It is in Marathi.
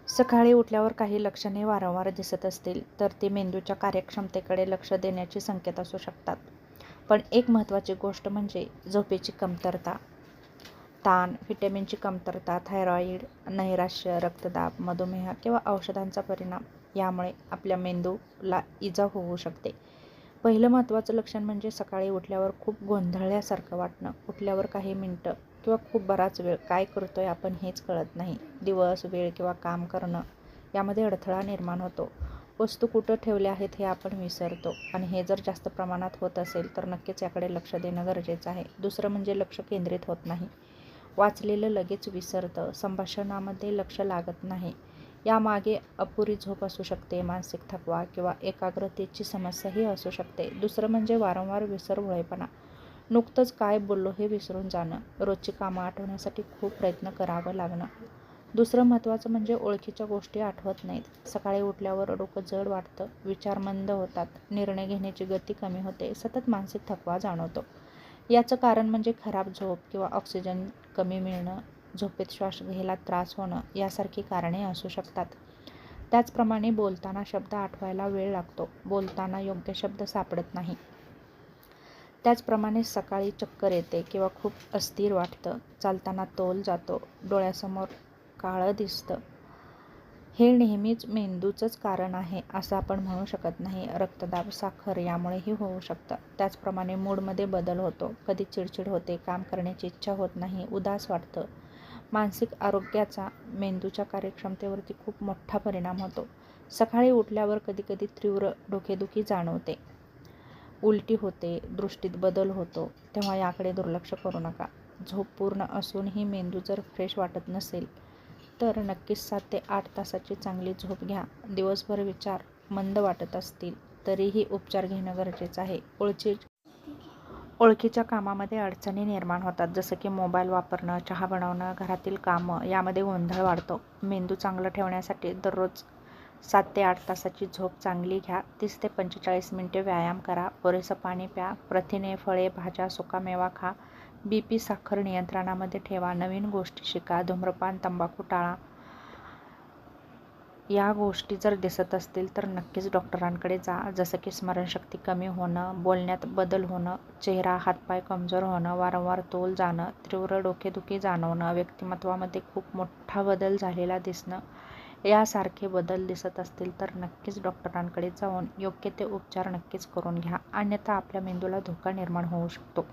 सकाळी उठल्यावर काही लक्षणे वारंवार दिसत असतील तर ती मेंदूच्या कार्यक्षमतेकडे लक्ष देण्याचे संकेत असू शकतात. पण एक महत्त्वाची गोष्ट म्हणजे झोपेची कमतरता, ताण, व्हिटॅमिनची कमतरता, थायरॉईड, नैराश्य, रक्तदाब, मधुमेह किंवा औषधांचा परिणाम यामुळे आपल्या मेंदूला इजा होऊ शकते. पहिलं महत्त्वाचं लक्षण म्हणजे सकाळी उठल्यावर खूप गोंधळल्यासारखं वाटणं. उठल्यावर काही मिनिटं किंवा खूप बराच वेळ काय करतोय आपण हेच कळत नाही. दिवस, वेळ किंवा काम करणं यामध्ये अडथळा निर्माण होतो. वस्तू कुठं ठेवल्या आहेत हे आपण विसरतो आणि हे जर जास्त प्रमाणात होत असेल तर नक्कीच याकडे लक्ष देणं गरजेचं आहे. दुसरं म्हणजे लक्ष केंद्रित होत नाही. वाचलेलं लगेच विसरतं, संभाषणामध्ये लक्ष लागत नाही. यामागे अपुरी झोप असू शकते, मानसिक थकवा किंवा एकाग्रतेची समस्याही असू शकते. दुसरं म्हणजे वारंवार विसरभोळेपणा, नुकतंच काय बोललो हे विसरून जाणं, रोजची कामं आठवण्यासाठी खूप प्रयत्न करावं लागणं. दुसरं महत्त्वाचं म्हणजे ओळखीच्या गोष्टी आठवत नाहीत. सकाळी उठल्यावर डोकं जड वाटतं, विचार मंद होतात, निर्णय घेण्याची गती कमी होते, सतत मानसिक थकवा जाणवतो. याचं कारण म्हणजे खराब झोप किंवा ऑक्सिजन कमी मिळणं, झोपेत श्वास घ्यायला त्रास होणं यासारखी कारणे असू शकतात. त्याचप्रमाणे बोलताना शब्द आठवायला वेळ लागतो, बोलताना योग्य शब्द सापडत नाही. त्याचप्रमाणे सकाळी चक्कर येते किंवा खूप अस्थिर वाटतं, चालताना तोल जातो, डोळ्यासमोर काळं दिसतं. हे नेहमीच मेंदूचंच कारण आहे असं आपण म्हणू शकत नाही. रक्तदाब, साखर यामुळेही होऊ शकतं. त्याचप्रमाणे मूडमध्ये बदल होतो, कधी चिडचिड होते, काम करण्याची इच्छा होत नाही, उदास वाटतं. मानसिक आरोग्याचा मेंदूच्या कार्यक्षमतेवरती खूप मोठा परिणाम होतो. सकाळी उठल्यावर कधीकधी तीव्र डोकेदुखी जाणवते, उलटी होते, दृष्टीत बदल होतो, तेव्हा याकडे दुर्लक्ष करू नका. झोप पूर्ण असूनही मेंदू जर फ्रेश वाटत नसेल तर नक्कीच 7 ते 8 तासाची चांगली झोप घ्या. दिवसभर विचार मंद वाटत असतील तरीही उपचार घेणं गरजेचं आहे. ओळखीच्या कामामध्ये अडचणी निर्माण होतात, जसं की मोबाईल वापरणं, चहा बनवणं, घरातील कामं यामध्ये गोंधळ वाढतो. मेंदू चांगलं ठेवण्यासाठी दररोज 7 ते 8 तासाची झोप चांगली घ्या. 30 ते 45 मिनिटे व्यायाम करा, पुरेसं पाणी प्या, प्रथिने, फळे, भाज्या, सुकामेवा खा. BP, साखर नियंत्रणामध्ये ठेवा, नवीन गोष्टी शिका, धूम्रपान, तंबाखू टाळा. या गोष्टी जर दिसत असतील तर नक्कीच डॉक्टरांकडे जा. जसं की स्मरणशक्ती कमी होणं, बोलण्यात बदल होणं, चेहरा, हातपाय कमजोर होणं, वारंवार तोल जाणं, तीव्र डोकेदुखी जाणवणं, व्यक्तिमत्वामध्ये खूप मोठा बदल झालेला दिसणं यासारखे बदल दिसत असतील तर नक्कीच डॉक्टरांकडे जाऊन योग्य ते उपचार नक्कीच करून घ्या. अन्यथा आपल्या मेंदूला धोका निर्माण होऊ शकतो.